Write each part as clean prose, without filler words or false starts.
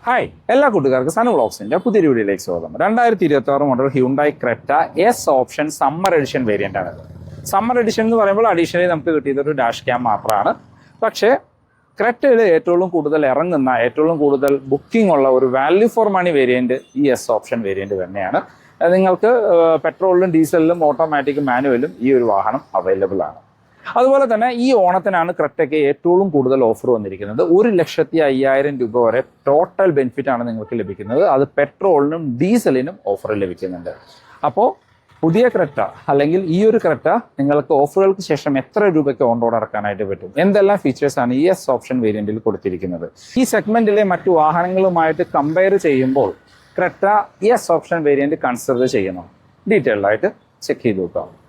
Hi എല്ലാ കൂട്ടുകാർക്കും സനു വ്ളോഗ്സിന്റെ പുതിയൊരു വീഡിയോയിലേക്ക് സ്വാഗതം. 2026 model Hyundai Creta S option summer edition variant ആണ്. സമ്മർ എഡിഷൻ എന്ന് പറയുമ്പോൾ അഡീഷണലി നമുക്ക് കിട്ടിയത് ഒരു ഡാഷ് ക്യാം മാത്രമാണ്. പക്ഷേ ക്രെറ്റയിൽ ഏറ്റവും കൂടുതൽ ഇറങ്ങുന്ന ഏറ്റവും കൂടുതൽ ബുക്കിംഗ് ഉള്ള ഒരു വാല്യൂ ഫോർ മണി വേരിയന്റ് ഈ എസ് ഓപ്ഷൻ വേരിയന്റ് തന്നെയാണ്. നിങ്ങൾക്ക് പെട്രോളിലും ഡീസലിലും ഓട്ടോമാറ്റിക് മാനുവലും ഈ ഒരു വാഹനം അവൈലബിൾ ആണ്. അതുപോലെ തന്നെ ഈ ഓണത്തിനാണ് ക്രെറ്റയ്ക്ക് ഏറ്റവും കൂടുതൽ ഓഫർ വന്നിരിക്കുന്നത്. 1,50,000 രൂപ വരെ ടോട്ടൽ ബെനിഫിറ്റ് ആണ് നിങ്ങൾക്ക് ലഭിക്കുന്നത്. അത് പെട്രോളിനും ഡീസലിനും ഓഫർ ലഭിക്കുന്നുണ്ട്. അപ്പോൾ പുതിയ ക്രെറ്റ അല്ലെങ്കിൽ ഈ ഒരു ക്രെറ്റ നിങ്ങൾക്ക് ഓഫറുകൾക്ക് ശേഷം എത്ര രൂപയ്ക്ക് ഓൺ റോഡ് ഇറക്കാനായിട്ട് പറ്റും, എന്തെല്ലാം ഫീച്ചേഴ്സാണ് ഈ എസ് ഓപ്ഷൻ വേരിയന്റിൽ കൊടുത്തിരിക്കുന്നത്, ഈ സെഗ്മെന്റിലെ മറ്റു വാഹനങ്ങളുമായിട്ട് കമ്പയർ ചെയ്യുമ്പോൾ Creta S option variant consider ചെയ്യണം, ഡീറ്റെയിൽഡ് ആയിട്ട് ചെക്ക് ചെയ്ത് നോക്കാം.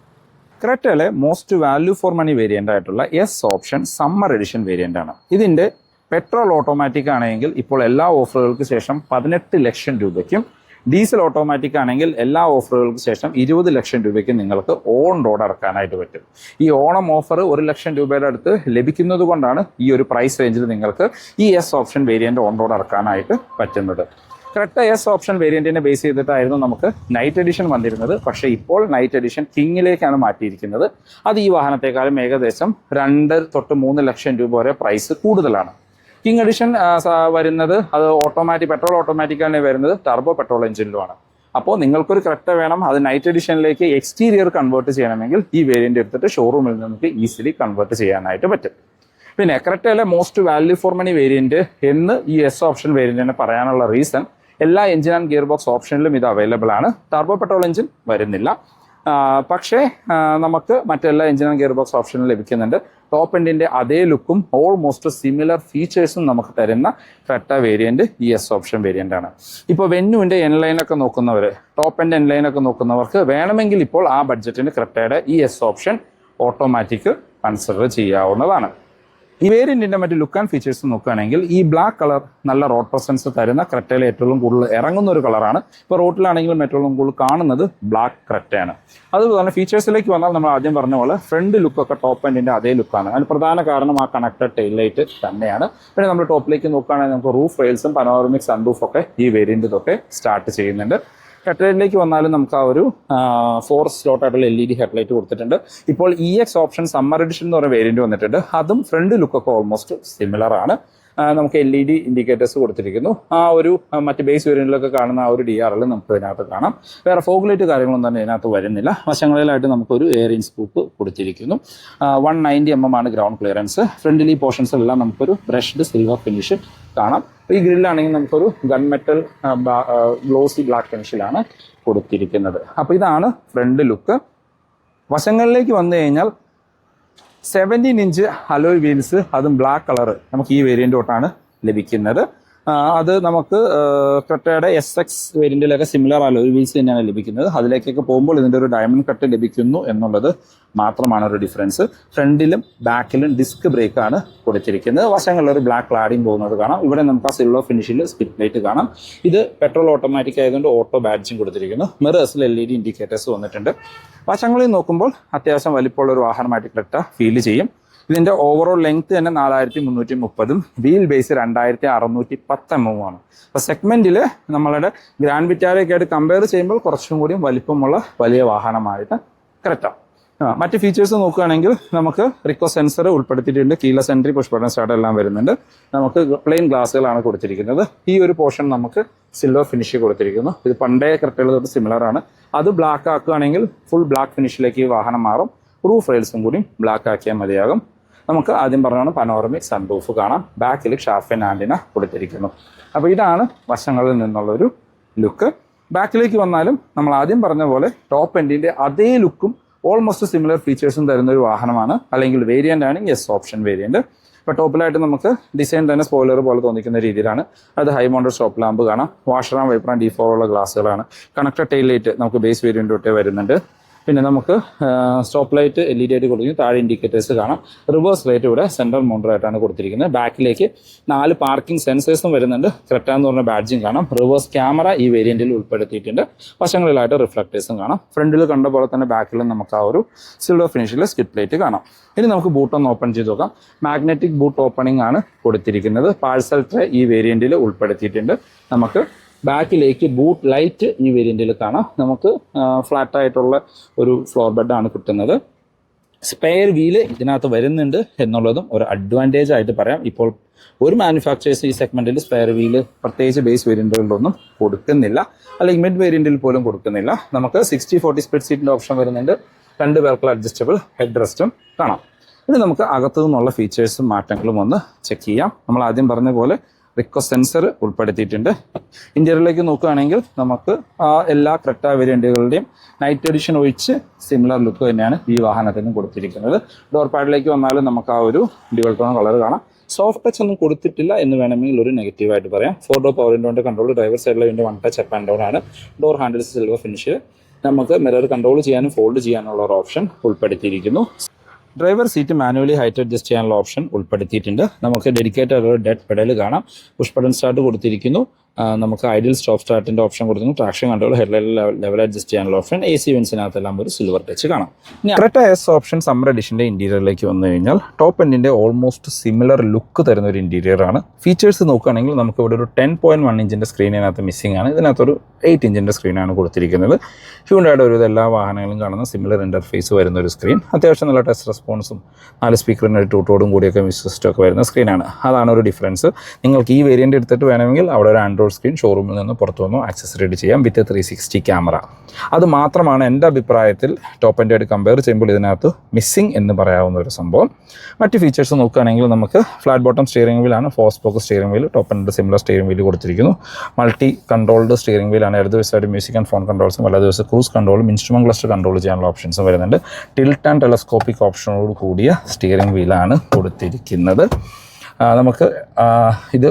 ക്രെറ്റയിലെ most value for money variant ആയിട്ടുള്ള S option summer edition variant ആണ്. ഇതിന്റെ പെട്രോൾ ഓട്ടോമാറ്റിക് ആണെങ്കിൽ ഇപ്പോൾ എല്ലാ ഓഫറുകൾക്ക് ശേഷം 18 ലക്ഷം രൂപയ്ക്കും, ഡീസൽ ഓട്ടോമാറ്റിക് ആണെങ്കിൽ എല്ലാ ഓഫറുകൾക്ക് ശേഷം 20 ലക്ഷം രൂപയ്ക്കും നിങ്ങൾക്ക് ഓൺ റോഡ് ഇറക്കാനായിട്ട് പറ്റും. ഈ ഓണം ഓഫർ 1 ലക്ഷം രൂപയുടെ അടുത്ത് ലഭിക്കുന്നത് കൊണ്ടാണ് ഈ ഒരു പ്രൈസ് റേഞ്ചിൽ നിങ്ങൾക്ക് ഈ S option variant on road ഇറക്കാനായിട്ട് പറ്റുന്നത്. ക്രെറ്റ എസ് ഓപ്ഷൻ വേരിയന്റിനെ ബേസ് ചെയ്തിട്ടായിരുന്നു നമുക്ക് നൈറ്റ് എഡിഷൻ വന്നിരുന്നത്. പക്ഷേ ഇപ്പോൾ നൈറ്റ് എഡിഷൻ കിങ്ങിലേക്കാണ് മാറ്റിയിരിക്കുന്നത്. അത് ഈ വാഹനത്തെക്കാളും ഏകദേശം 2 തൊട്ട് 3 ലക്ഷം രൂപ വരെ പ്രൈസ് കൂടുതലാണ്. കിങ് എഡിഷൻ വരുന്നത് അത് പെട്രോൾ ഓട്ടോമാറ്റിക്കാണ് വരുന്നത്, ടർബോ പെട്രോൾ എഞ്ചിനിലുമാണ്. അപ്പോൾ നിങ്ങൾക്കൊരു ക്രെറ്റ വേണം, അത് നൈറ്റ് എഡിഷനിലേക്ക് എക്സ്റ്റീരിയർ കൺവേർട്ട് ചെയ്യണമെങ്കിൽ ഈ വേരിയന്റ് എടുത്തിട്ട് ഷോറൂമിൽ നമുക്ക് ഈസിലി കൺവേർട്ട് ചെയ്യാനായിട്ട് പറ്റും. പിന്നെ ക്രെറ്റയിലെ most value for money variant എന്ന് ഈ എസ് ഓപ്ഷൻ വേരിയന്റിനെ പറയാനുള്ള റീസൺ, എല്ലാ എഞ്ചിൻ ആൻഡ് ഗിയർ ബോക്സ് ഓപ്ഷനിലും ഇത് അവൈലബിൾ ആണ്. ടർബോ പെട്രോൾ എഞ്ചിൻ വരുന്നില്ല, പക്ഷേ നമുക്ക് മറ്റെല്ലാ എഞ്ചിൻ ആൻഡ് ഗിയർ ബോക്സ് ഓപ്ഷനിലും ലഭിക്കുന്നുണ്ട്. ടോപ്പ് എൻഡിന്റെ അതേ ലുക്കും ഓൾമോസ്റ്റ് സിമിലർ ഫീച്ചേഴ്സും നമുക്ക് തരുന്ന ക്രെറ്റ വേരിയന്റ് ഈ എസ് ഓപ്ഷൻ വേരിയന്റ് ആണ്. ഇപ്പോൾ വെന്യൂവിന്റെ എൻലൈനൊക്കെ നോക്കുന്നവർ, ടോപ്പ് എൻഡ് എൻലൈനൊക്കെ നോക്കുന്നവർക്ക് വേണമെങ്കിൽ ഇപ്പോൾ ആ ബഡ്ജറ്റിന് ക്രെറ്റയുടെ ഈ എസ് ഓപ്ഷൻ ഓട്ടോമാറ്റിക് കൺസിഡർ ചെയ്യാവുന്നതാണ്. ഈ വേരിയന്റിന്റെ മറ്റ് ലുക്ക് ആൻഡ് ഫീച്ചേഴ്സ് നോക്കുകയാണെങ്കിൽ ഈ ബ്ലാക്ക് കളർ നല്ല റോഡ് പ്രസൻസ് തരുന്ന ക്രെറ്റയിൽ ഏറ്റവും കൂടുതൽ ഇറങ്ങുന്ന ഒരു കളറാണ്. ഇപ്പോൾ റോഡിലാണെങ്കിലും ഏറ്റവും കൂടുതൽ കാണുന്നത് ബ്ലാക്ക് ക്രെറ്റയാണ്. അതുപോലെ തന്നെ ഫീച്ചേഴ്സിലേക്ക് വന്നാൽ നമ്മൾ ആദ്യം പറഞ്ഞ പോലെ ഫ്രണ്ട് ലുക്കൊക്കെ ടോപ്പ് എൻഡിന്റെ അതേ ലുക്കാണ്. അതിന് പ്രധാന കാരണം ആ കണക്റ്റഡ് ടെയിൽ ലൈറ്റ് തന്നെയാണ്. പിന്നെ നമ്മൾ ടോപ്പിലേക്ക് നോക്കുകയാണെങ്കിൽ നമുക്ക് റൂഫ് റെയിൽസും പനോറമിക് സൺറൂഫൊക്കെ ഈ വേരിയന്റിലൊക്കെ സ്റ്റാർട്ട് ചെയ്യുന്നുണ്ട്. ഹെഡ്ലൈറ്റിലേക്ക് വന്നാലും നമുക്ക് ആ ഒരു 4 സ്ലോട്ട് ആയിട്ടുള്ള LED ഹെഡ്ലൈറ്റ് കൊടുത്തിട്ടുണ്ട്. ഇപ്പോൾ EX ഓപ്ഷൻ സമ്മർ എഡിഷൻ എന്ന് പറയുന്ന വേരിയന്റ് വന്നിട്ടുണ്ട്. അതും ഫ്രണ്ട് ലുക്കൊക്കെ ഓൾമോസ്റ്റ് സിമിലർ ആണ്. നമുക്ക് LED ഇൻഡിക്കേറ്റേഴ്സ് കൊടുത്തിരിക്കുന്നു. ആ ഒരു മറ്റ് ബേസ് വേരിയന്റിലൊക്കെ കാണുന്ന ആ ഒരു DRL നമുക്ക് ഇതിനകത്ത് കാണാം. വേറെ ഫോഗ് ലൈറ്റ് കാര്യങ്ങളൊന്നും തന്നെ ഇതിനകത്ത് വരുന്നില്ല. വശങ്ങളിലായിട്ട് നമുക്കൊരു എയറിൻ സ്കൂപ്പ് കൊടുത്തിരിക്കുന്നു. 190 mm ആണ് ഗ്രൗണ്ട് ക്ലിയറൻസ്. ഫ്രണ്ടിലി പോർഷൻസിലെല്ലാം നമുക്കൊരു ബ്രഷ്ഡ് സിൽവർ ഫിനിഷ് കാണാം. ഈ ഗ്രില്ലാണെങ്കിൽ നമുക്കൊരു ഗൺ മെറ്റൽ ഗ്ലോസി ബ്ലാക്ക് ഫിനിഷിലാണ് കൊടുത്തിരിക്കുന്നത്. അപ്പോൾ ഇതാണ് ഫ്രണ്ട് ലുക്ക്. വശങ്ങളിലേക്ക് വന്നു കഴിഞ്ഞാൽ 17 ഇഞ്ച് അലോയ് വീൽസ്, അതും ബ്ലാക്ക് കളർ നമുക്ക് ഈ വേരിയന്റ് തൊട്ടാണ് ലഭിക്കുന്നത്. അത് നമുക്ക് ക്രെറ്റയുടെ SX വേരിയന്റിലൊക്കെ സിമിലർ അലോയ് വീൽസ് തന്നെയാണ് ലഭിക്കുന്നത്. അതിലേക്കൊക്കെ പോകുമ്പോൾ ഇതിൻ്റെ ഒരു ഡയമണ്ട് കട്ട് ലഭിക്കുന്നു എന്നുള്ളത് മാത്രമാണ് ഒരു ഡിഫറൻസ്. ഫ്രണ്ടിലും ബാക്കിലും ഡിസ്ക് ബ്രേക്കാണ് കൊടുത്തിരിക്കുന്നത്. വശങ്ങളിലൊരു ബ്ലാക്ക് ക്ലാഡിങ് പോകുന്നത് കാണാം. ഇവിടെ നമുക്ക് ആ സിൽവർ ഫിനിഷിൽ സ്പിറ്റ് ലൈറ്റ് കാണാം. ഇത് പെട്രോൾ ഓട്ടോമാറ്റിക് ആയതുകൊണ്ട് ഓട്ടോ ബാഡ്ജിങ് കൊടുത്തിരിക്കുന്നു. മിറേഴ്സിൽ LED ഇൻഡിക്കേറ്റേഴ്സ് വന്നിട്ടുണ്ട്. വശങ്ങളിൽ നോക്കുമ്പോൾ അത്യാവശ്യം വലിപ്പമുള്ള ഒരു വാഹനമായിട്ട് ക്രെറ്റ ഫീൽ ചെയ്യും. ഇതിന്റെ ഓവറോൾ ലെങ്ത് തന്നെ 4330, വീൽ ബേസ് 2610 mm ആണ്. അപ്പോൾ സെഗ്മെന്റിൽ നമ്മളുടെ ഗ്രാൻഡ് വിറ്റാരയൊക്കെ ആയിട്ട് കമ്പയർ ചെയ്യുമ്പോൾ കുറച്ചും കൂടി വലിപ്പമുള്ള വലിയ വാഹനമായിട്ട് ക്രെറ്റ. മറ്റ് ഫീച്ചേഴ്സ് നോക്കുകയാണെങ്കിൽ നമുക്ക് റിക്കോ സെൻസർ ഉൾപ്പെടുത്തിയിട്ടുണ്ട്. Keyless entry, push button start എല്ലാം വരുന്നുണ്ട്. നമുക്ക് പ്ലെയിൻ ഗ്ലാസുകളാണ് കൊടുത്തിരിക്കുന്നത്. ഈ ഒരു പോർഷൻ നമുക്ക് സിൽവർ ഫിനിഷ് കൊടുത്തിരിക്കുന്നു. ഇത് പണ്ടേ ക്രെറ്റയിൽ തൊട്ട് സിമിലർ ആണ്. അത് ബ്ലാക്ക് ആക്കുകയാണെങ്കിൽ ഫുൾ ബ്ലാക്ക് ഫിനിഷിലേക്ക് ഈ വാഹനം മാറും. റൂഫ് റെയിൽസും കൂടി ബ്ലാക്ക് ആക്കിയാൽ മതിയാകും. നമുക്ക് ആദ്യം പറഞ്ഞാണ് പനോറമിക് സൺറൂഫ് കാണാം. ബാക്കിൽ ഷാർഫൻ ആന്റിന കൊടുത്തിരിക്കുന്നു. അപ്പോൾ ഇതാണ് വശങ്ങളിൽ നിന്നുള്ളൊരു ലുക്ക്. ബാക്കിലേക്ക് വന്നാലും നമ്മൾ ആദ്യം പറഞ്ഞ പോലെ ടോപ്പ് എൻഡിന്റെ അതേ ലുക്കും ഓൾമോസ്റ്റ് സിമിലർ ഫീച്ചേഴ്സും തരുന്ന ഒരു വാഹനമാണ്, അല്ലെങ്കിൽ വേരിയന്റ് ആണ് എസ് ഓപ്ഷൻ വേരിയന്റ്. ഇപ്പോൾ ടോപ്പിലായിട്ട് നമുക്ക് ഡിസൈൻ തന്നെ സ്പോയിലർ പോലെ തോന്നിക്കുന്ന രീതിയിലാണ്. അത് ഹൈ മൗണ്ടഡ് സ്റ്റോപ്പ് ലാമ്പ് കാണാം. Washer and wiper and D4 ഉള്ള ഗ്ലാസുകളാണ്. കണക്റ്റഡ് ടെയിൽ ലൈറ്റ് നമുക്ക് ബേസ് വേരിയന്റ് തൊട്ടേ വരുന്നുണ്ട്. പിന്നെ നമുക്ക് സ്റ്റോപ്പ് ലൈറ്റ് LED ആയിട്ട് കൊടുത്തിരിക്കുന്നു. താഴെ ഇൻഡിക്കേറ്റേഴ്സ് കാണാം. റിവേഴ്സ് ലൈറ്റ് ഇവിടെ സെൻട്രൽ മൗണ്ടറായിട്ടാണ് കൊടുത്തിരിക്കുന്നത്. ബാക്കിലേക്ക് 4 പാർക്കിംഗ് സെൻസേഴ്സും വരുന്നുണ്ട്. ക്രെറ്റ എന്ന് പറഞ്ഞ ബാഡ്ജിങ് കാണാം. റിവേഴ്സ് ക്യാമറ ഈ വേരിയൻറ്റിൽ ഉൾപ്പെടുത്തിയിട്ടുണ്ട്. വശങ്ങളിലായിട്ട് റിഫ്ലക്റ്റേഴ്സും കാണാം. ഫ്രണ്ടിൽ കണ്ട പോലെ തന്നെ ബാക്കിലും നമുക്ക് ആ ഒരു സിൽവർ ഫിനിഷിൽ സ്കിഡ് പ്ലേറ്റ് കാണാം. ഇനി നമുക്ക് ബൂട്ട് ഒന്ന് ഓപ്പൺ ചെയ്ത് നോക്കാം. മാഗ്നറ്റിക് ബൂട്ട് ഓപ്പണിംഗ് ആണ് കൊടുത്തിരിക്കുന്നത്. പാഴ്സൽ ട്രേ ഈ വേരിയൻറ്റിൽ ഉൾപ്പെടുത്തിയിട്ടുണ്ട്. നമുക്ക് ബാക്കിലേക്ക് ബൂട്ട് ലൈറ്റ് ഈ വേരിയൻറ്റിൽ കാണാം. നമുക്ക് ഫ്ലാറ്റ് ആയിട്ടുള്ള ഒരു ഫ്ലോർ ബെഡാണ് കിട്ടുന്നത്. സ്പെയർ വീല് ഇതിനകത്ത് വരുന്നുണ്ട് എന്നുള്ളതും ഒരു അഡ്വാൻറ്റേജ് ആയിട്ട് പറയാം. ഇപ്പോൾ ഒരു മാനുഫാക്ചേഴ്സ് ഈ സെഗ്മെൻറ്റിൽ സ്പെയർ വീല് പ്രത്യേകിച്ച് ബേസ് വേരിയൻറ്റുകളിലൊന്നും കൊടുക്കുന്നില്ല, അല്ലെങ്കിൽ മിഡ് വേരിയൻറ്റിൽ പോലും കൊടുക്കുന്നില്ല. നമുക്ക് 60-40 സ്പ്ലിറ്റ് സീറ്റിൻ്റെ ഓപ്ഷൻ വരുന്നുണ്ട്. 2 പേർക്കുള്ള അഡ്ജസ്റ്റബിൾ ഹെഡ് റെസ്റ്റും കാണാം. ഇനി നമുക്ക് അകത്തു നിന്നുള്ള ഫീച്ചേഴ്സും മാറ്റങ്ങളും ഒന്ന് ചെക്ക് ചെയ്യാം. നമ്മൾ ആദ്യം പറഞ്ഞ പോലെ റിക്വസ്റ്റ് സെൻസർ ഉൾപ്പെടുത്തിയിട്ടുണ്ട്. ഇന്റീരിയറിലേക്ക് നോക്കുകയാണെങ്കിൽ നമുക്ക് എല്ലാ ക്രെറ്റ വേരിയൻറ്റുകളുടെയും നൈറ്റ് എഡിഷൻ ഒഴിച്ച് സിമിലർ ലുക്ക് തന്നെയാണ് ഈ വാഹനത്തിനും കൊടുത്തിരിക്കുന്നത്. ഡോർ പാഡിലേക്ക് വന്നാലും നമുക്ക് ആ ഒരു ഡ്യുവൽ ടോൺ കളർ കാണാം. സോഫ്റ്റ് ടച്ച് ഒന്നും കൊടുത്തിട്ടില്ല എന്ന് വേണമെങ്കിൽ ഒരു നെഗറ്റീവായിട്ട് പറയാം. 4 ഡോർ പവർ വിൻഡോന്റെ കൺട്രോൾ, ഡ്രൈവർ സൈഡിലെ window 1 touch up and down ആണ്. Door handles silver finish. നമുക്ക് മിറർ കൺട്രോൾ ചെയ്യാനും ഫോൾഡ് ചെയ്യാനുള്ള ഒരു ഓപ്ഷൻ ഉൾപ്പെടുത്തിയിരിക്കുന്നു. Driver seat manually height adjust ചെയ്യാനുള്ള ഓപ്ഷൻ ഉൾപ്പെടുത്തിയിട്ടുണ്ട്. നമുക്ക് ഡെഡിക്കേറ്റഡ് ഡെഡ് പെഡൽ കാണാം. പുഷ് ബട്ടൺ സ്റ്റാർട്ട് കൊടുത്തിരിക്കുന്നു. നമുക്ക് ഐഡിയൽ സ്റ്റോപ്പ് സ്റ്റാർട്ടിൻ്റെ ഓപ്ഷൻ കൊടുത്തിരിക്കുന്നു. Traction control, headlight level adjust ചെയ്യാനുള്ള ഓപ്ഷൻ, AC വെൻസിനകത്തെല്ലാം ഒരു സിൽവർ ടച്ച് കാണാം. ക്രെറ്റ എസ് ഓപ്ഷൻ സമ്മർ എഡിഷൻ്റെ ഇൻറ്റീരിയറിലേക്ക് വന്നു കഴിഞ്ഞാൽ ടോപ്പ് എൻഡിൻ്റെ ഓൾമോസ്റ്റ് സിമിലർ ലുക്ക് തരുന്ന ഒരു ഇൻറ്റീരിയറാണ്. ഫീച്ചേഴ്സ് നോക്കുകയാണെങ്കിൽ നമുക്ക് ഇവിടെ ഒരു 10.1 ഇഞ്ചിൻ്റെ സ്ക്രീൻ ഇതിനകത്ത് മിസ്സിംഗ് ആണ്. ഇതിനകത്തൊരു 8 ഇഞ്ചിൻ്റെ സ്ക്രീനാണ് കൊടുത്തിരിക്കുന്നത്. ഹ്യൂണ്ടായുടെ ഒരു എല്ലാ വാഹനങ്ങളും കാണുന്ന സിമിലർ ഇൻ്റർഫേസ് വരുന്ന ഒരു സ്ക്രീൻ. അത്യാവശ്യം നല്ല ടച്ച് റെസ്പോൺസും 4 സ്പീക്കറിൻ്റെ ഒരു ടൂട്ടോടും കൂടിയൊക്കെ മ്യൂസിക് സിസ്റ്റം ഒക്കെ വരുന്ന സ്ക്രീനാണ്. അതാണ് ഒരു ഡിഫറൻസ്. നിങ്ങൾക്ക് ഈ വേരിയൻ്റ് എടുത്തിട്ട് വേണമെങ്കിൽ അവിടെ ഒരു ആൻഡ്രോയിഡ് സ്ക്രീൻ ഷോറൂമിൽ നിന്ന് പുറത്തു വന്നു ആക്സസറീഡ് ചെയ്യാം വിത്ത് 360 ക്യാമറ. അത് മാത്രമാണ് എൻ്റെ അഭിപ്രായത്തിൽ ടോപ്പ് എൻഡ് ആയിട്ട് കമ്പയർ ചെയ്യുമ്പോൾ ഇതിനകത്ത് മിസ്സിംഗ് എന്ന് പറയാവുന്ന ഒരു സംഭവം. മറ്റ് ഫീച്ചേഴ്സ് നോക്കുകയാണെങ്കിൽ നമുക്ക് ഫ്ലാറ്റ് ബോട്ടം സ്റ്റിയറിംഗ് വീലാണ്, 4 spoke steering wheel, top end similar steering wheel കൊടുത്തിരിക്കുന്നു. മൾട്ടി കൺട്രോൾഡ് സ്റ്റിയറിംഗ് വീലാണ്. ഇടതുവശമായിട്ട് മ്യൂസിക് ആൻഡ് ഫോൺ കൺട്രോൾസും വലതുവശം ക്രൂസ് കൺട്രോളും ഇൻസ്ട്രുമെന്റ് ക്ലസ്റ്റർ കൺട്രോൾ ചെയ്യാനുള്ള ഓപ്ഷൻസും വരുന്നുണ്ട്. ടിൽറ്റ് ആൻഡ് ടെലസ്കോപ്പിക് ഓപ്ഷനോട് കൂടിയ സ്റ്റിയറിംഗ് വീലാണ് കൊടുത്തിരിക്കുന്നത്. നമുക്ക് ഇത്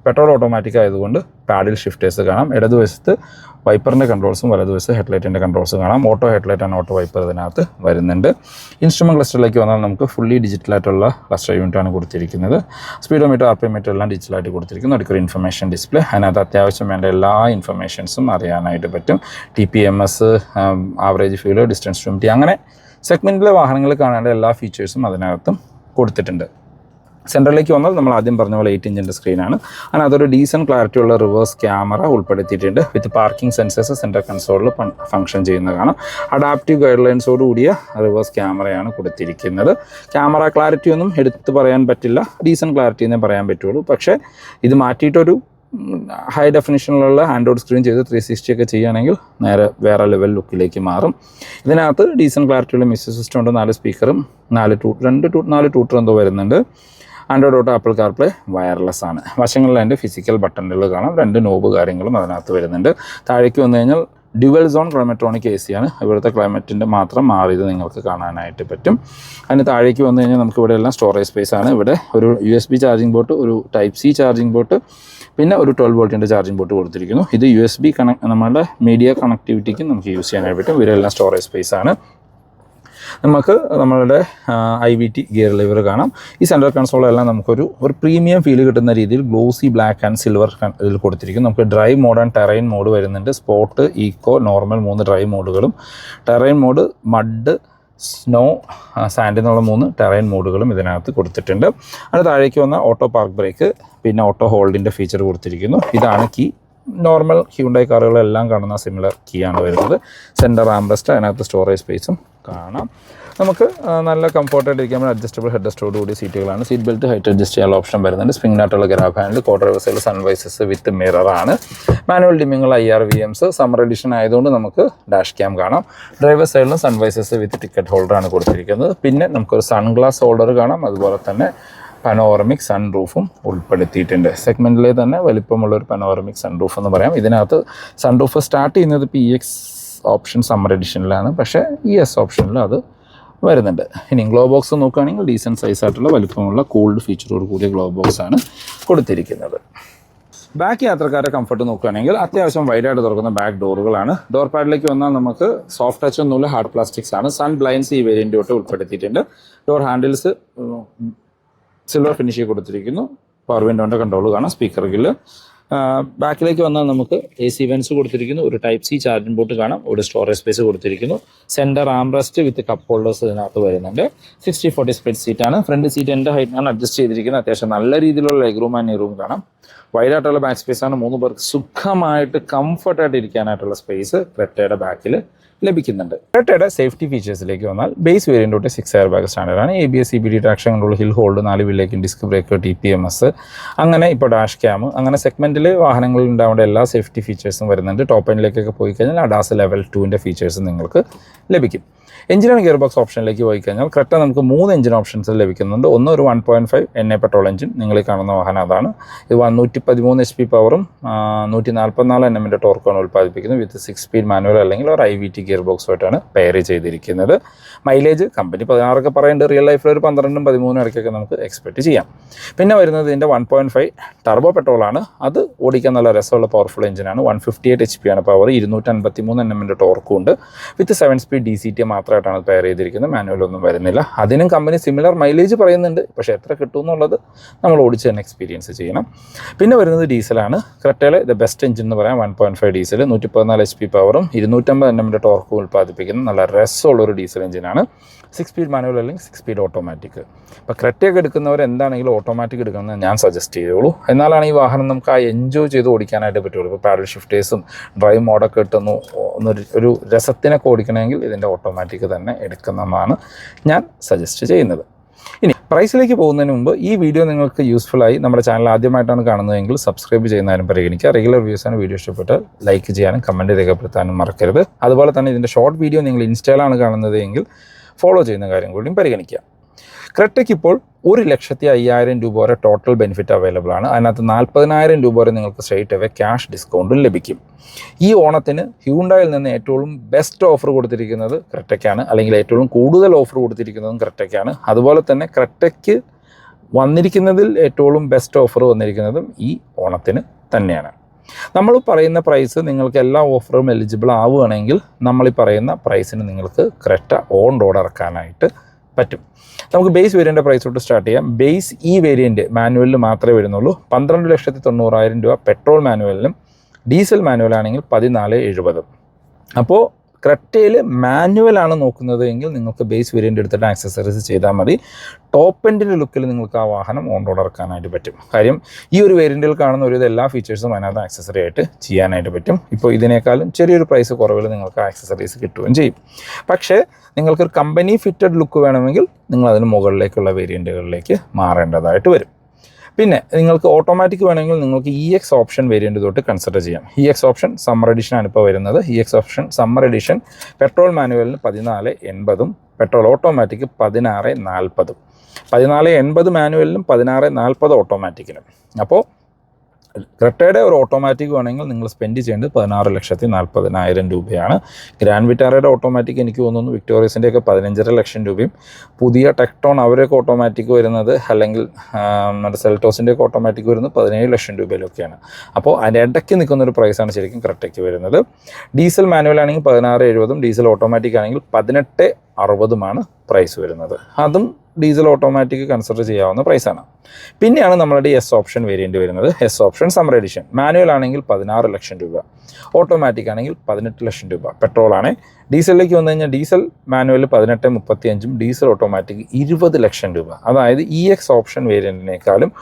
പെട്രോൾ ഓട്ടോമാറ്റിക് ആയതുകൊണ്ട് പാഡിൽ ഷിഫ്റ്റേഴ്സ് കാണാം. ഇടതുവശത്ത് വൈപ്പറിൻ്റെ കൺട്രോൾസും വലതുവശത്ത് ഹെഡ്ലൈറ്റിൻ്റെ കൺട്രോൾസും കാണാം. Auto headlight and auto wiper ഇതിനകത്ത് വരുന്നുണ്ട്. ഇൻസ്ട്രുമെന്റ് ക്ലസ്റ്ററിലേക്ക് വന്നാൽ നമുക്ക് ഫുള്ളി ഡിജിറ്റലായിട്ടുള്ള ക്ലസ്റ്റർ യൂണിറ്റാണ് കൊടുത്തിരിക്കുന്നത്. സ്പീഡോമീറ്റർ, RPM മീറ്റർ എല്ലാം ഡിജിറ്റലായിട്ട് കൊടുത്തിരിക്കുന്നു. അടുക്കൊരു ഇൻഫർമേഷൻ ഡിസ്പ്ലേ. അതിനകത്ത് അത്യാവശ്യം വേണ്ട എല്ലാ ഇൻഫർമേഷൻസും അറിയാനായിട്ട് പറ്റും. TPMS, average fuel, distance to empty, അങ്ങനെ സെഗ്മെൻറ്റിലെ വാഹനങ്ങൾ കാണേണ്ട എല്ലാ ഫീച്ചേഴ്സും അതിനകത്തും കൊടുത്തിട്ടുണ്ട്. സെൻറ്ററിലേക്ക് വന്നാൽ നമ്മൾ ആദ്യം പറഞ്ഞ പോലെ 8 ഇഞ്ചിൻ്റെ സ്ക്രീനാണ്. അതിനകത്തൊരു ഡീസൻറ്റ് ക്ലാരിറ്റി ഉള്ള റിവേഴ്സ് ക്യാമറ ഉൾപ്പെടുത്തിയിട്ടുണ്ട്. വിത്ത് പാർക്കിംഗ് സെൻസേഴ്സ് സെൻറ്റർ കൺസോളിൽ ഫംഗ്ഷൻ ചെയ്യുന്ന കാണാം. അഡാപ്റ്റീവ് ഗൈഡ് ലൈൻസോട് കൂടിയ റിവേഴ്സ് ക്യാമറയാണ് കൊടുത്തിരിക്കുന്നത്. ക്യാമറ ക്ലാരിറ്റി ഒന്നും എടുത്ത് പറയാൻ പറ്റില്ല, ഡീസൻറ്റ് ക്ലാരിറ്റി എന്നേ പറയാൻ പറ്റുള്ളൂ. പക്ഷേ ഇത് മാറ്റിയിട്ടൊരു ഹൈ ഡെഫിനിഷനിലുള്ള ആൻഡ്രോയിഡ് സ്ക്രീൻ ചെയ്ത് 360 ഒക്കെ ചെയ്യുകയാണെങ്കിൽ നേരെ വേറെ ലെവൽ ലുക്കിലേക്ക് മാറും. ഇതിനകത്ത് ഡീസൻറ്റ് ക്ലാരിറ്റിയുള്ള മ്യൂസിക് സിസ്റ്റം ഉണ്ട്. 4 സ്പീക്കറും 4 ട്യൂട്ടർ എന്തോ വരുന്നുണ്ട്. Android auto, apple CarPlay, wireless ആണ്. വശങ്ങളിൽ അതിൻ്റെ ഫിസിക്കൽ ബട്ടണുകൾ കാണാം. 2 നോബ് കാര്യങ്ങളും അതിനകത്ത് വരുന്നുണ്ട്. താഴേക്ക് വന്നു കഴിഞ്ഞാൽ ഡ്യുവൽ സോൺ ക്ലൈമട്രോണിക് AC ആണ്. ഇവിടുത്തെ ക്ലൈമറ്റിൻ്റെ മാത്രം മാറിയത് നിങ്ങൾക്ക് കാണാനായിട്ട് പറ്റും. അതിന് താഴേക്ക് വന്നു കഴിഞ്ഞാൽ നമുക്ക് ഇവിടെ എല്ലാം സ്റ്റോറേജ് സ്പേസ് ആണ്. ഇവിടെ ഒരു USB ചാർജിംഗ് പോർട്ട്, ഒരു Type-C ചാർജിംഗ് പോർട്ട്, പിന്നെ ഒരു 12 വോൾട്ടിൻ്റെ ചാർജിംഗ് പോർട്ട് കൊടുത്തിരിക്കുന്നു. ഇത് USB നമ്മുടെ മീഡിയ കണക്ടിവിറ്റിക്ക് നമുക്ക് യൂസ് ചെയ്യാനായിട്ട് പറ്റും. ഇവരെല്ലാം സ്റ്റോറേജ് സ്പേസ് ആണ്. നമുക്ക് നമ്മളുടെ IVT ഗിയർ ലിവർ കാണാം. ഈ സെൻട്രൽ കൺസോളെല്ലാം നമുക്കൊരു പ്രീമിയം ഫീൽ കിട്ടുന്ന രീതിയിൽ ഗ്ലോസി ബ്ലാക്ക് ആൻഡ് സിൽവർ ഇതിൽ കൊടുത്തിരിക്കും. നമുക്ക് drive mode and terrain mode വരുന്നുണ്ട്. സ്പോർട്ട്, ഈക്കോ, നോർമൽ 3 ഡ്രൈവ് മോഡുകളും, terrain mode, mud, snow, sand എന്നുള്ള 3 ടെറൈൻ മോഡുകളും ഇതിനകത്ത് കൊടുത്തിട്ടുണ്ട്. അത് താഴേക്ക് വന്ന ഓട്ടോ പാർക്ക് ബ്രേക്ക്, പിന്നെ ഓട്ടോ ഹോൾഡിൻ്റെ ഫീച്ചർ കൊടുത്തിരിക്കുന്നു. ഇതാണ് കീ. നോർമൽ ഹ്യൂണ്ടായി കാറുകളെല്ലാം കാണുന്ന സിമിലർ കീ ആണ് വരുന്നത്. സെൻറ്റർ ആംബ്രസ്റ്റ്, അതിനകത്ത് സ്റ്റോറേജ് സ്പേസും കാണാം. നമുക്ക് നല്ല കംഫർട്ടായിട്ട് ഇരിക്കാൻ അഡ്ജസ്റ്റബിൾ ഹെഡ് റെസ്റ്റോട് കൂടിയ സീറ്റുകളാണ്. സീറ്റ് ബെൽറ്റ് ഹൈറ്റ് അഡ്ജസ്റ്റ് ചെയ്യാനുള്ള ഓപ്ഷൻ വരുന്നുണ്ട്. സ്പ്രിംഗിനായിട്ടുള്ള ഗ്രാബ് ഹാൻഡിൽ, കോ ഡ്രൈവർ സൈഡിൽ സൺവൈസസ് വിത്ത് മിററാണ്. മാനുവൽ ഡിമ്മിങ്ങുള്ള IR-VMs. സമ്മർ എഡിഷൻ ആയതുകൊണ്ട് നമുക്ക് ഡാഷ് ക്യാം കാണാം. ഡ്രൈവർ സൈഡിലും സൺവൈസസ് വിത്ത് ടിക്കറ്റ് ഹോൾഡറാണ് കൊടുത്തിരിക്കുന്നത്. പിന്നെ നമുക്കൊരു സൺഗ്ലാസ് ഹോൾഡർ കാണാം. അതുപോലെ തന്നെ പനോറമിക് സൺ റൂഫും ഉൾപ്പെടുത്തിയിട്ടുണ്ട്. സെഗ്മെൻറ്റിലെ തന്നെ വലിപ്പമുള്ളൊരു പനോറമിക് സൺ റൂഫ് എന്ന് പറയാം. ഇതിനകത്ത് സൺ റൂഫ് സ്റ്റാർട്ട് ചെയ്യുന്നത് PX ഓപ്ഷൻ സമ്മർ എഡിഷനിലാണ്, പക്ഷേ ES ഓപ്ഷനിൽ അത് വരുന്നുണ്ട്. ഇനി ഗ്ലോ ബോക്സ് നോക്കുകയാണെങ്കിൽ ഡീസൻറ്റ് സൈസായിട്ടുള്ള വലിപ്പമുള്ള കൂൾഡ് ഫീച്ചറോട് കൂടിയ ഗ്ലോ ബോക്സാണ് കൊടുത്തിരിക്കുന്നത്. ബാക്ക് യാത്രക്കാരുടെ കംഫർട്ട് നോക്കുകയാണെങ്കിൽ അത്യാവശ്യം വൈഡായിട്ട് തുറക്കുന്ന ബാക്ക് ഡോറുകളാണ്. ഡോർ പാഡിലേക്ക് വന്നാൽ നമുക്ക് സോഫ്റ്റ് ടച്ച് ഒന്നുമില്ല, ഹാർഡ് പ്ലാസ്റ്റിക്സ് ആണ്. സൺ ബ്ലൈൻഡ്സ് ഈ വേരിയൻ്റ് തൊട്ട് ഉൾപ്പെടുത്തിയിട്ടുണ്ട്. ഡോർ ഹാൻഡിൽസ് സിൽവർ ഫിനിഷ് കൊടുത്തിരിക്കുന്നു. പവർ വിൻഡോൻ്റെ കൺട്രോൾ കാണാം. സ്പീക്കർ ഗില്ല്. ബാക്കിലേക്ക് വന്നാൽ നമുക്ക് AC വെൻസ് കൊടുത്തിരിക്കുന്നു. ഒരു ടൈപ്പ് C ചാർജിംഗ് പോർട്ട് കാണാം. ഒരു സ്റ്റോറേജ് സ്പേസ് കൊടുത്തിരിക്കുന്നു. സെൻറ്റർ ആംറസ്റ്റ് വിത്ത് കപ്പ് ഹോൾഡേഴ്സ് ഇതിനകത്ത് വരുന്നുണ്ട്. 60/40 സ്പ്ലിറ്റ് സീറ്റാണ്. ഫ്രണ്ട് സീറ്റ് എൻ്റെ ഹൈറ്റിനാണ് അഡ്ജസ്റ്റ് ചെയ്തിരിക്കുന്നത്. അത്യാവശ്യം നല്ല രീതിയിലുള്ള ലെഗ് റൂം ആൻഡ് നീ റൂം കാണാം. വൈഡായിട്ടുള്ള ബാക്ക് സ്പേസ് ആണ്. 3 പേർക്ക് സുഖമായിട്ട് കംഫർട്ടായിട്ട് ഇരിക്കാനായിട്ടുള്ള സ്പേസ് ക്രെറ്റയുടെ ബാക്കിൽ ലഭിക്കുന്നുണ്ട്. ക്രെറ്റയുടെ സേഫ്റ്റി ഫീച്ചേഴ്സിലേക്ക് വന്നാൽ ബേസ് വേരിയൻ്റ് തൊട്ട് 6 എയർ ബാഗ് സ്റ്റാൻഡേർഡാണ്. ABS CBD traction control, hill hold, 4 വീലിലേക്കും ഡിസ്ക് ബ്രേക്ക്, TPMS, അങ്ങനെ ഇപ്പോൾ ഡാഷ് ക്യാം, അങ്ങനെ സെഗ്മെൻറ്റിൽ വാഹനങ്ങളിൽ ഉണ്ടാവേണ്ട എല്ലാ സേഫ്റ്റി ഫീച്ചേഴ്സും വരുന്നുണ്ട്. ടോപ്പ് എൻഡിലേക്കൊക്കെ പോയി കഴിഞ്ഞാൽ ADAS ലെവൽ 2ൻ്റെ ഫീച്ചേഴ്സ് നിങ്ങൾക്ക് ലഭിക്കും. എഞ്ചിൻ ആൻഡ് ഗിയർ ബോക്സ് ഓപ്ഷനിലേക്ക് പോയി കഴിഞ്ഞാൽ ക്രെറ്റ നമുക്ക് 3 എഞ്ചിൻ ഓപ്ഷൻസ് ലഭിക്കുന്നുണ്ട്. ഒന്ന് ഒരു 1.5 NA പെട്രോൾ എഞ്ചിൻ, നിങ്ങൾ കാണുന്ന വാഹനം അതാണ്. ഇത് 113 HP പവറും 144 Nm ടോർക്കാണ് ഉൽപ്പാദിപ്പിക്കുന്നത്. വിത്ത് 6 സ്പീഡ് മാനുവൽ അല്ലെങ്കിൽ ഒരു IVT ഗിയർ ബോക്സുമായിട്ടാണ് പെയർ ചെയ്തിരിക്കുന്നത്. മൈലേജ് കമ്പനി 16 പറയുന്നുണ്ട്. റിയൽ ലൈഫിൽ ഒരു 12ഉം 13ഉം ഇടയ്ക്കൊക്കെ നമുക്ക് എക്സ്പെക്ട് ചെയ്യാം. പിന്നെ വരുന്നത് ഇതിൻ്റെ 1.5 ടർബോ പെട്രോളാണ്. അത് ഓടിക്കാൻ നല്ല രസമുള്ള പവർഫുൾ എഞ്ചിനാണ്. 158 HP ആണ് പവർ, 253 Nm ടോർക്കും ഉണ്ട്. വിത്ത് 7 സ്പീഡ് DCT മാത്രമായിട്ടാണ് പെയർ ചെയ്തിരിക്കുന്നത്. മാനുവൽ ഒന്നും വരുന്നില്ല. അതിനും കമ്പനി സിമിലർ മൈലേജ് പറയുന്നുണ്ട്. പക്ഷേ എത്ര കിട്ടും എന്നുള്ളത് നമ്മൾ ഓടിച്ച് തന്നെ എക്സ്പീരിയൻസ് ചെയ്യണം. പിന്നെ വരുന്നത് ഡീസലാണ്. ക്രെറ്റയിലെ ദ ബെസ്റ്റ് എഞ്ചിൻ എന്ന് പറയാം. 1.5 ഡീസൽ, 114 HP പവറും 250 Nm ടോർക്കും ഉൽപ്പാദിപ്പിക്കുന്ന നല്ല രസമുള്ളൊരു ഡീസൽ എഞ്ചിനാണ്. 6 സ്പീഡ് മാനുവൽ അല്ലെങ്കിൽ 6 സ്പീഡ് ഓട്ടോമാറ്റിക്. ഇപ്പോൾ ക്രെറ്റയൊക്കെ എടുക്കുന്നവർ എന്താണെങ്കിലും ഓട്ടോമാറ്റിക് എടുക്കണമെന്ന് ഞാൻ സജസ്റ്റ് ചെയ്യുള്ളൂ. എന്നാലാണ് ഈ വാഹനം നമുക്ക് ആ എൻജോയ് ചെയ്ത് ഓടിക്കാനായിട്ട് പറ്റുള്ളൂ. ഇപ്പോൾ പാഡൽ ഷിഫ്റ്റേഴ്സും ഡ്രൈവ് മോഡൊക്കെ ഇട്ടൊന്ന് ഒരു രസത്തിനൊക്കെ ഓടിക്കണമെങ്കിൽ ഇതിൻ്റെ ഓട്ടോമാറ്റിക് തന്നെ എടുക്കുന്നതാണ് ഞാൻ സജസ്റ്റ് ചെയ്യുന്നത്. ഇനി പ്രൈസിലേക്ക് പോകുന്നതിന് മുമ്പ് ഈ വീഡിയോ നിങ്ങൾക്ക് യൂസ്ഫുള്ളായി നമ്മുടെ ചാനൽ ആദ്യമായിട്ടാണ് കാണുന്നതെങ്കിൽ സബ്സ്ക്രൈബ് ചെയ്യുന്നതിനും പരിഗണിക്കുക. റെഗുലർ വ്യൂസാണ്. വീഡിയോ ഇഷ്ടപ്പെട്ടാൽ ലൈക്ക് ചെയ്യാനും കമൻറ്റ് രേഖപ്പെടുത്താനും മറക്കരുത്. അതുപോലെ തന്നെ ഇതിൻ്റെ ഷോർട്ട് വീഡിയോ നിങ്ങൾ ഇൻസ്റ്റയിലാണ് കാണുന്നത് എങ്കിൽ ഫോളോ ചെയ്യുന്ന കാര്യം കൂടിയും പരിഗണിക്കുക. ക്രെറ്റയ്ക്ക് ഇപ്പോൾ 1,05,000 രൂപ വരെ ടോട്ടൽ ബെനിഫിറ്റ് അവൈലബിൾ ആണ്. അതിനകത്ത് 40,000 രൂപ വരെ നിങ്ങൾക്ക് സ്ട്രേറ്റ് അവേ ക്യാഷ് ഡിസ്കൗണ്ടും ലഭിക്കും. ഈ ഓണത്തിന് ഹ്യൂണ്ടായിൽ നിന്ന് ഏറ്റവും ബെസ്റ്റ് ഓഫർ കൊടുത്തിരിക്കുന്നത് ക്രെറ്റയ്ക്കാണ്, അല്ലെങ്കിൽ ഏറ്റവും കൂടുതൽ ഓഫർ കൊടുത്തിരിക്കുന്നതും ക്രെറ്റയ്ക്കാണ്. അതുപോലെ തന്നെ ക്രെറ്റയ്ക്ക് വന്നിരിക്കുന്നതിൽ ഏറ്റവും ബെസ്റ്റ് ഓഫർ വന്നിരിക്കുന്നതും ഈ ഓണത്തിന് തന്നെയാണ്. നമ്മൾ പറയുന്ന പ്രൈസ് നിങ്ങൾക്ക് എല്ലാ ഓഫറും എലിജിബിൾ ആവുകയാണെങ്കിൽ നമ്മൾ ഈ പറയുന്ന പ്രൈസിന് നിങ്ങൾക്ക് ക്രെറ്റ ഓൺ റോഡ് ഇറക്കാനായിട്ട് പറ്റും. നമുക്ക് ബേസ് വേരിയൻ്റെ പ്രൈസ് തൊട്ട് സ്റ്റാർട്ട് ചെയ്യാം. ബേസ് ഈ വേരിയൻറ്റ് മാനുവലിൽ മാത്രമേ വരുന്നുള്ളൂ. 12,90,000 രൂപ പെട്രോൾ മാനുവലിനും, ഡീസൽ മാനുവലാണെങ്കിൽ 14,70. അപ്പോൾ ക്രെറ്റയിൽ മാനുവലാണ് നോക്കുന്നത് എങ്കിൽ നിങ്ങൾക്ക് ബേസ് വേരിയൻ്റ് എടുത്തിട്ട് ആക്സസറീസ് ചെയ്താൽ മതി. ടോപ്പ് എൻഡിൻ്റെ ലുക്കിൽ നിങ്ങൾക്ക് ആ വാഹനം ഓൺ റോഡ് ഇറക്കാനായിട്ട് പറ്റും. കാര്യം ഈ ഒരു വേരിയൻറ്റിൽ കാണുന്ന ഒരു എല്ലാ ഫീച്ചേഴ്സും അതിനകത്ത് ആക്സസറി ആയിട്ട് ചെയ്യാനായിട്ട് പറ്റും. ഇപ്പോൾ ഇതിനേക്കാളും ചെറിയൊരു പ്രൈസ് കുറവിൽ നിങ്ങൾക്ക് ആക്സസറീസ് കിട്ടുകയും ചെയ്യും. പക്ഷേ നിങ്ങൾക്കൊരു കമ്പനി ഫിറ്റഡ് ലുക്ക് വേണമെങ്കിൽ നിങ്ങൾ അതിന് മുകളിലേക്കുള്ള വേരിയൻറ്റുകളിലേക്ക് മാറേണ്ടതായിട്ട് വരും. പിന്നെ നിങ്ങൾക്ക് ഓട്ടോമാറ്റിക് വേണമെങ്കിൽ നിങ്ങൾക്ക് EX ഓപ്ഷൻ വേരിയൻ്റ് തൊട്ട് കൺസിഡർ ചെയ്യാം. EX ഓപ്ഷൻ സമ്മർ എഡിഷനാണ് ഇപ്പോൾ വരുന്നത്. EX option summer edition petrol മാനുവലിന് 14,80, പെട്രോൾ ഓട്ടോമാറ്റിക് 16,40. 14,80 മാനുവലിനും 16,40 ഓട്ടോമാറ്റിക്കിനും. അപ്പോൾ ക്രെറ്റയുടെ ഒരു ഓട്ടോമാറ്റിക് വേണമെങ്കിൽ നിങ്ങൾ സ്പെൻഡ് ചെയ്യേണ്ടത് 16,40,000 രൂപയാണ്. ഗ്രാൻഡ് വിറ്റാറയുടെ ഓട്ടോമാറ്റിക് എനിക്ക് തോന്നുന്നു വിക്ടോറിയസിൻ്റെയൊക്കെ 15.5 ലക്ഷം രൂപയും, പുതിയ ടെക്ടോൺ അവരൊക്കെ ഓട്ടോമാറ്റിക് വരുന്നത് അല്ലെങ്കിൽ നമ്മുടെ സെൽറ്റോസിൻ്റെയൊക്കെ ഓട്ടോമാറ്റിക് വരുന്നത് 17 ലക്ഷം രൂപയിലൊക്കെയാണ്. അപ്പോൾ അതിൻ്റെ ഇടയ്ക്ക് നിൽക്കുന്നൊരു പ്രൈസാണ് ശരിക്കും ക്രെറ്റയ്ക്ക് വരുന്നത്. ഡീസൽ മാനുവൽ ആണെങ്കിൽ 16,70, ഡീസൽ ഓട്ടോമാറ്റിക് ആണെങ്കിൽ 18,60 പ്രൈസ് വരുന്നത്. അതും ഡീസൽ ഓട്ടോമാറ്റിക് കൺസിഡർ ചെയ്യാവുന്ന പ്രൈസാണ്. പിന്നെയാണ് നമ്മളുടെ എസ് ഓപ്ഷൻ വേരിയൻറ്റ് വരുന്നത്. S option summer edition manual ആണെങ്കിൽ 16 ലക്ഷം രൂപ, ഓട്ടോമാറ്റിക് ആണെങ്കിൽ 18 ലക്ഷം രൂപ. പെട്രോളാണ്. ഡീസലിലേക്ക് വന്നു കഴിഞ്ഞാൽ ഡീസൽ മാനുവൽ 18,35, ഡീസൽ ഓട്ടോമാറ്റിക് 20 ലക്ഷം രൂപ. അതായത് EX ഓപ്ഷൻ വേരിയൻറ്റിനേക്കാളും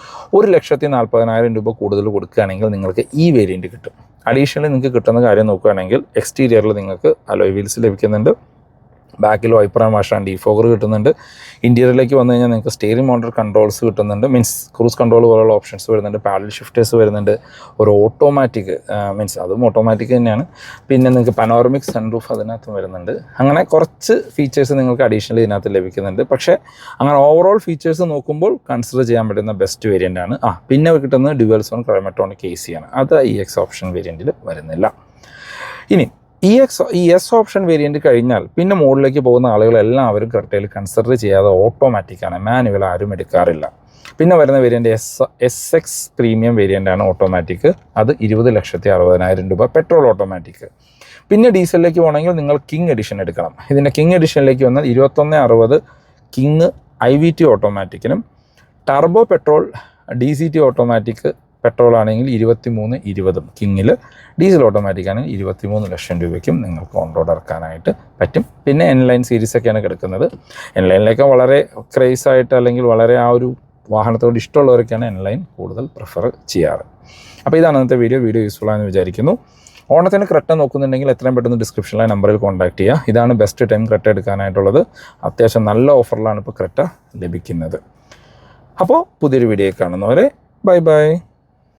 1,40,000 രൂപ കൂടുതൽ കൊടുക്കുകയാണെങ്കിൽ നിങ്ങൾക്ക് ഈ വേരിയൻറ്റ് കിട്ടും. അഡീഷണലി നിങ്ങൾക്ക് കിട്ടുന്ന കാര്യം നോക്കുകയാണെങ്കിൽ എക്സ്റ്റീരിയറിൽ നിങ്ങൾക്ക് അലോയ് വീൽസ് ലഭിക്കുന്നുണ്ട്. ബാക്കിൽ wiper and wash and defogger കിട്ടുന്നുണ്ട്. ഇൻറ്റീരിയറിലേക്ക് വന്നു കഴിഞ്ഞാൽ നിങ്ങൾക്ക് സ്റ്റിയറിംഗ് മോട്ടർ കൺട്രോൾസ് കിട്ടുന്നുണ്ട്. മീൻസ് ക്രൂസ് കൺട്രോൾ പോലുള്ള ഓപ്ഷൻസ് വരുന്നുണ്ട്. പാഡൽ ഷിഫ്റ്റേഴ്സ് വരുന്നുണ്ട്. ഒരു ഓട്ടോമാറ്റിക് മീൻസ് അതും ഓട്ടോമാറ്റിക് തന്നെയാണ്. പിന്നെ നിങ്ങൾക്ക് പനോറമിക് സൺറൂഫ് അതിനകത്തും വരുന്നുണ്ട്. അങ്ങനെ കുറച്ച് ഫീച്ചേഴ്സ് നിങ്ങൾക്ക് അഡീഷണലി ഇതിനകത്ത് ലഭിക്കുന്നുണ്ട്. പക്ഷേ അങ്ങനെ ഓവറോൾ ഫീച്ചേഴ്സ് നോക്കുമ്പോൾ കൺസിഡർ ചെയ്യാൻ പറ്റുന്ന ബെസ്റ്റ് വേരിയൻ്റ് ആണ്. പിന്നെ കിട്ടുന്നത് ഡ്യുവൽ സോൺ ക്ലൈമട്രോണിക് AC ആണ്. അത് EX ഓപ്ഷൻ വേരിയൻറ്റിൽ വരുന്നില്ല. ഇനി ഈ എസ് ഓപ്ഷൻ വേരിയൻറ്റ് കഴിഞ്ഞാൽ പിന്നെ മുകളിലേക്ക് പോകുന്ന ആളുകളെല്ലാവരും ക്രെറ്റയിൽ കൺസിഡർ ചെയ്യാതെ ഓട്ടോമാറ്റിക്കാണ്, മാനുവൽ ആരും എടുക്കാറില്ല. പിന്നെ വരുന്ന വേരിയൻ്റ് SX പ്രീമിയം വേരിയൻ്റാണ് ഓട്ടോമാറ്റിക്. അത് 20,60,000 രൂപ പെട്രോൾ ഓട്ടോമാറ്റിക്. പിന്നെ ഡീസലിലേക്ക് പോകണമെങ്കിൽ നിങ്ങൾ കിങ് എഡിഷൻ എടുക്കണം. ഇതിൻ്റെ കിങ് എഡിഷനിലേക്ക് വന്നാൽ 2160 കിങ് IVT ഓട്ടോമാറ്റിക്കിനും turbo petrol DCT automatic petrol ആണെങ്കിൽ 23,20 കിങ്ങിൽ, ഡീസൽ ഓട്ടോമാറ്റിക് ആണെങ്കിൽ 23 ലക്ഷം രൂപയ്ക്കും നിങ്ങൾക്ക് ഓൺ റോഡ് ഇറക്കാനായിട്ട് പറ്റും. പിന്നെ N-Line സീരീസൊക്കെയാണ് കിടക്കുന്നത്. N-Lineലേക്ക് വളരെ ക്രേസ് ആയിട്ട് അല്ലെങ്കിൽ വളരെ ആ ഒരു വാഹനത്തോട് ഇഷ്ടമുള്ളവരൊക്കെയാണ് N-Line കൂടുതൽ പ്രിഫർ ചെയ്യാറ്. അപ്പോൾ ഇതാണ് ഇന്നത്തെ വീഡിയോ യൂസ്ഫുൾ ആണെന്ന് വിചാരിക്കുന്നു. ഓണത്തിന് ക്രെറ്റ നോക്കുന്നുണ്ടെങ്കിൽ എത്രയും പെട്ടെന്ന് ഡിസ്ക്രിപ്ഷനിലെ നമ്പറിൽ കോൺടാക്ട് ചെയ്യുക. ഇതാണ് ബെസ്റ്റ് ടൈം ക്രെറ്റ എടുക്കാനായിട്ടുള്ളത്. അത്യാവശ്യം നല്ല ഓഫറിലാണ് ഇപ്പോൾ ക്രെറ്റ ലഭിക്കുന്നത്. അപ്പോൾ പുതിയൊരു വീഡിയോ കാണുന്നവരെ ബൈ.